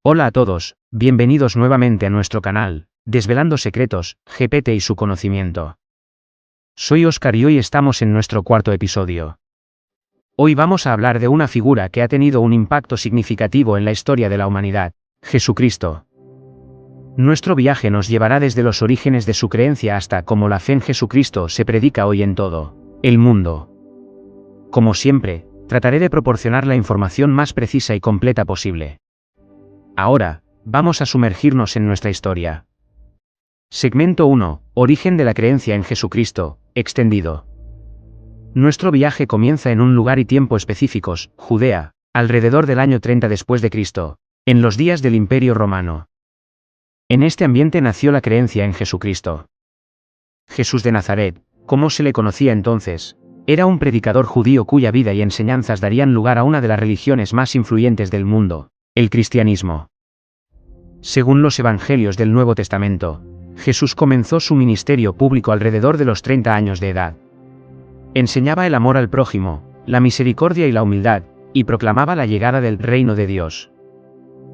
Hola a todos, bienvenidos nuevamente a nuestro canal, Desvelando Secretos, GPT y su conocimiento. Soy Oscar y hoy estamos en nuestro cuarto episodio. Hoy vamos a hablar de una figura que ha tenido un impacto significativo en la historia de la humanidad, Jesucristo. Nuestro viaje nos llevará desde los orígenes de su creencia hasta cómo la fe en Jesucristo se predica hoy en todo el mundo. Como siempre, trataré de proporcionar la información más precisa y completa posible. Ahora, vamos a sumergirnos en nuestra historia. Segmento 1. Origen de la creencia en Jesucristo, extendido. Nuestro viaje comienza en un lugar y tiempo específicos, Judea, alrededor del año 30 después de Cristo, en los días del Imperio Romano. En este ambiente nació la creencia en Jesucristo. Jesús de Nazaret, como se le conocía entonces, era un predicador judío cuya vida y enseñanzas darían lugar a una de las religiones más influyentes del mundo, el cristianismo. Según los evangelios del Nuevo Testamento, Jesús comenzó su ministerio público alrededor de los 30 años de edad. Enseñaba el amor al prójimo, la misericordia y la humildad, y proclamaba la llegada del reino de Dios.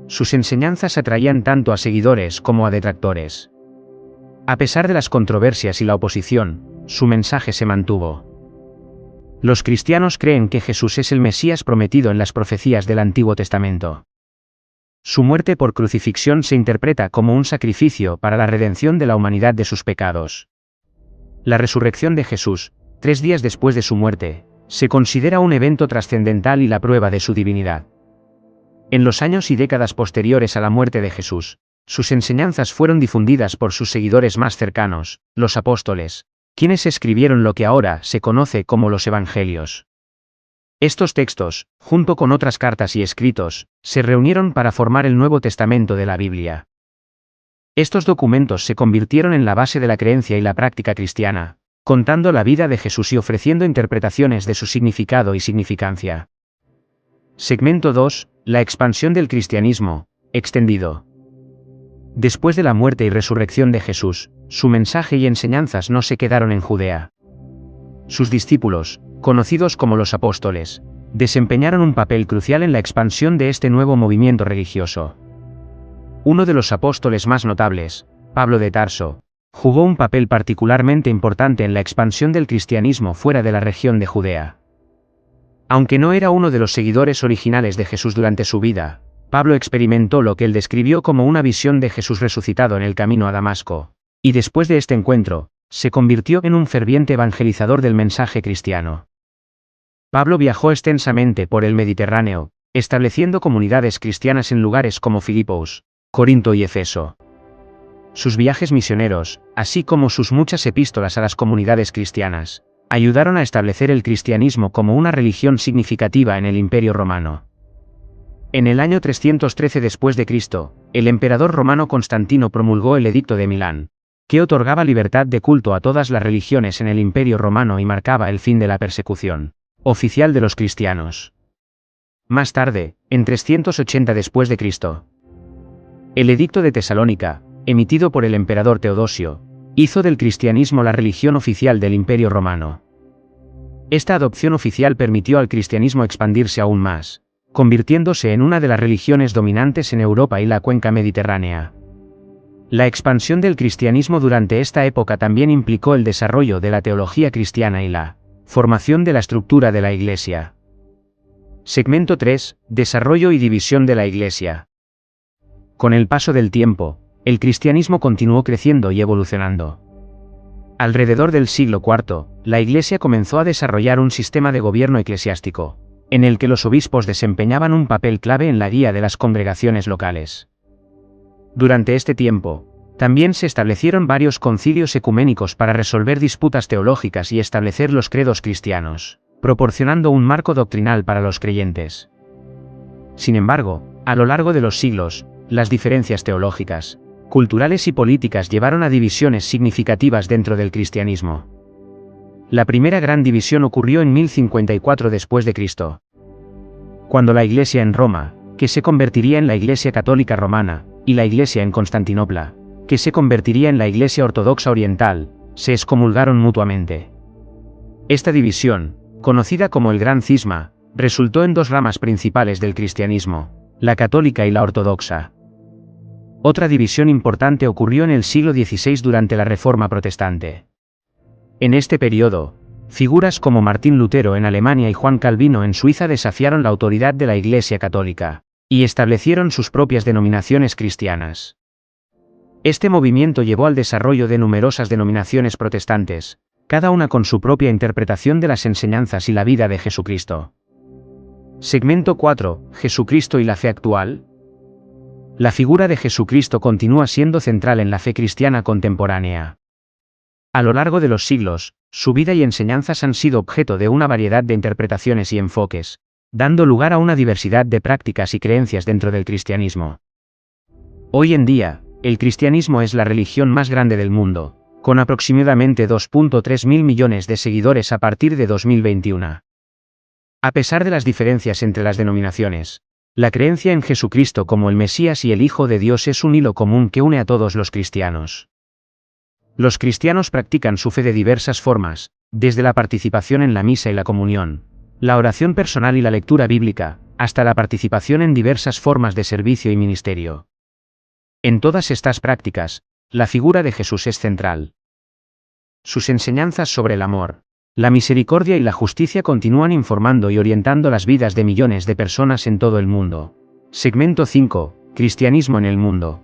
Sus enseñanzas atraían tanto a seguidores como a detractores. A pesar de las controversias y la oposición, su mensaje se mantuvo. Los cristianos creen que Jesús es el Mesías prometido en las profecías del Antiguo Testamento. Su muerte por crucifixión se interpreta como un sacrificio para la redención de la humanidad de sus pecados. La resurrección de Jesús, 3 días después de su muerte, se considera un evento trascendental y la prueba de su divinidad. En los años y décadas posteriores a la muerte de Jesús, sus enseñanzas fueron difundidas por sus seguidores más cercanos, los apóstoles, quienes escribieron lo que ahora se conoce como los Evangelios. Estos textos, junto con otras cartas y escritos, se reunieron para formar el Nuevo Testamento de la Biblia. Estos documentos se convirtieron en la base de la creencia y la práctica cristiana, contando la vida de Jesús y ofreciendo interpretaciones de su significado y significancia. Segmento 2. La expansión del cristianismo, extendido. Después de la muerte y resurrección de Jesús, su mensaje y enseñanzas no se quedaron en Judea. Sus discípulos, conocidos como los apóstoles, desempeñaron un papel crucial en la expansión de este nuevo movimiento religioso. Uno de los apóstoles más notables, Pablo de Tarso, jugó un papel particularmente importante en la expansión del cristianismo fuera de la región de Judea. Aunque no era uno de los seguidores originales de Jesús durante su vida, Pablo experimentó lo que él describió como una visión de Jesús resucitado en el camino a Damasco, y después de este encuentro, se convirtió en un ferviente evangelizador del mensaje cristiano. Pablo viajó extensamente por el Mediterráneo, estableciendo comunidades cristianas en lugares como Filipos, Corinto y Efeso. Sus viajes misioneros, así como sus muchas epístolas a las comunidades cristianas, ayudaron a establecer el cristianismo como una religión significativa en el Imperio Romano. En el año 313 después de Cristo, el emperador romano Constantino promulgó el Edicto de Milán, que otorgaba libertad de culto a todas las religiones en el Imperio Romano y marcaba el fin de la persecución oficial de los cristianos. Más tarde, en 380 después de Cristo, el Edicto de Tesalónica, emitido por el emperador Teodosio, hizo del cristianismo la religión oficial del Imperio Romano. Esta adopción oficial permitió al cristianismo expandirse aún más, convirtiéndose en una de las religiones dominantes en Europa y la cuenca mediterránea. La expansión del cristianismo durante esta época también implicó el desarrollo de la teología cristiana y la formación de la estructura de la Iglesia. Segmento 3. Desarrollo y división de la Iglesia. Con el paso del tiempo, el cristianismo continuó creciendo y evolucionando. Alrededor del siglo IV, la Iglesia comenzó a desarrollar un sistema de gobierno eclesiástico, en el que los obispos desempeñaban un papel clave en la guía de las congregaciones locales. Durante este tiempo, también se establecieron varios concilios ecuménicos para resolver disputas teológicas y establecer los credos cristianos, proporcionando un marco doctrinal para los creyentes. Sin embargo, a lo largo de los siglos, las diferencias teológicas, culturales y políticas llevaron a divisiones significativas dentro del cristianismo. La primera gran división ocurrió en 1054 después de Cristo, cuando la Iglesia en Roma, que se convertiría en la Iglesia Católica Romana, y la Iglesia en Constantinopla, que se convertiría en la Iglesia Ortodoxa Oriental, se excomulgaron mutuamente. Esta división, conocida como el Gran Cisma, resultó en dos ramas principales del cristianismo, la católica y la ortodoxa, Otra división importante ocurrió en el siglo XVI durante la Reforma Protestante. En este periodo, figuras como Martín Lutero en Alemania y Juan Calvino en Suiza desafiaron la autoridad de la Iglesia Católica, y establecieron sus propias denominaciones cristianas. Este movimiento llevó al desarrollo de numerosas denominaciones protestantes, cada una con su propia interpretación de las enseñanzas y la vida de Jesucristo. Segmento 4. Jesucristo y la fe actual. La figura de Jesucristo continúa siendo central en la fe cristiana contemporánea. A lo largo de los siglos, su vida y enseñanzas han sido objeto de una variedad de interpretaciones y enfoques, dando lugar a una diversidad de prácticas y creencias dentro del cristianismo. Hoy en día, el cristianismo es la religión más grande del mundo, con aproximadamente 2.3 mil millones de seguidores a partir de 2021. A pesar de las diferencias entre las denominaciones, la creencia en Jesucristo como el Mesías y el Hijo de Dios es un hilo común que une a todos los cristianos. Los cristianos practican su fe de diversas formas, desde la participación en la misa y la comunión, la oración personal y la lectura bíblica, hasta la participación en diversas formas de servicio y ministerio. En todas estas prácticas, la figura de Jesús es central. Sus enseñanzas sobre el amor, la misericordia y la justicia continúan informando y orientando las vidas de millones de personas en todo el mundo. Segmento 5. Cristianismo en el mundo.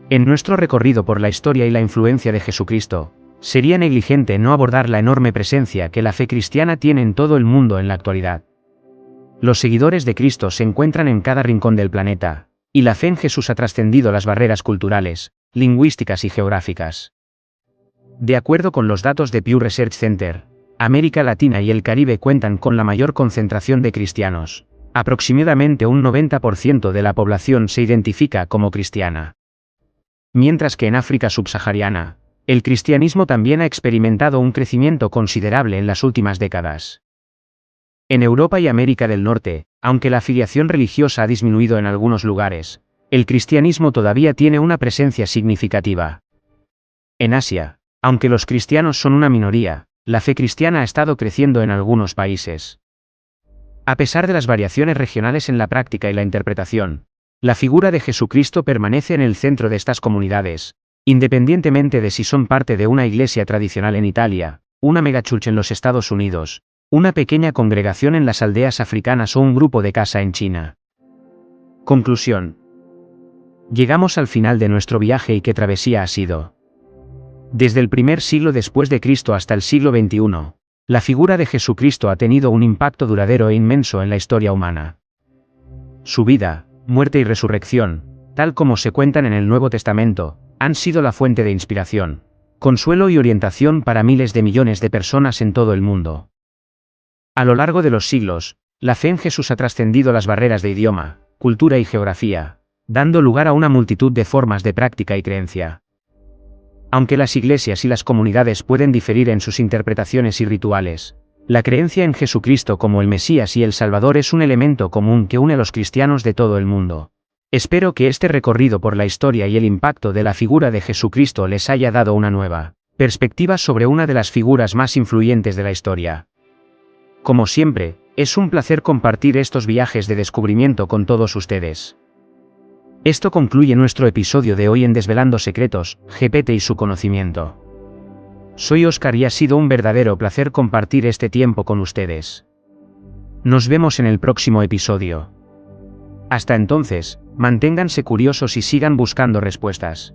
En nuestro recorrido por la historia y la influencia de Jesucristo, sería negligente no abordar la enorme presencia que la fe cristiana tiene en todo el mundo en la actualidad. Los seguidores de Cristo se encuentran en cada rincón del planeta, y la fe en Jesús ha trascendido las barreras culturales, lingüísticas y geográficas. De acuerdo con los datos de Pew Research Center, América Latina y el Caribe cuentan con la mayor concentración de cristianos. Aproximadamente un 90% de la población se identifica como cristiana. Mientras que en África subsahariana, el cristianismo también ha experimentado un crecimiento considerable en las últimas décadas. En Europa y América del Norte, aunque la afiliación religiosa ha disminuido en algunos lugares, el cristianismo todavía tiene una presencia significativa. En Asia, aunque los cristianos son una minoría, la fe cristiana ha estado creciendo en algunos países. A pesar de las variaciones regionales en la práctica y la interpretación, la figura de Jesucristo permanece en el centro de estas comunidades, independientemente de si son parte de una iglesia tradicional en Italia, una megachurch en los Estados Unidos, una pequeña congregación en las aldeas africanas o un grupo de casa en China. Conclusión. Llegamos al final de nuestro viaje y qué travesía ha sido. Desde el primer siglo después de Cristo hasta el siglo XXI, la figura de Jesucristo ha tenido un impacto duradero e inmenso en la historia humana. Su vida, muerte y resurrección, tal como se cuentan en el Nuevo Testamento, han sido la fuente de inspiración, consuelo y orientación para miles de millones de personas en todo el mundo. A lo largo de los siglos, la fe en Jesús ha trascendido las barreras de idioma, cultura y geografía, dando lugar a una multitud de formas de práctica y creencia. Aunque las iglesias y las comunidades pueden diferir en sus interpretaciones y rituales, la creencia en Jesucristo como el Mesías y el Salvador es un elemento común que une a los cristianos de todo el mundo. Espero que este recorrido por la historia y el impacto de la figura de Jesucristo les haya dado una nueva perspectiva sobre una de las figuras más influyentes de la historia. Como siempre, es un placer compartir estos viajes de descubrimiento con todos ustedes. Esto concluye nuestro episodio de hoy en Desvelando Secretos, GPT y su conocimiento. Soy Oscar y ha sido un verdadero placer compartir este tiempo con ustedes. Nos vemos en el próximo episodio. Hasta entonces, manténganse curiosos y sigan buscando respuestas.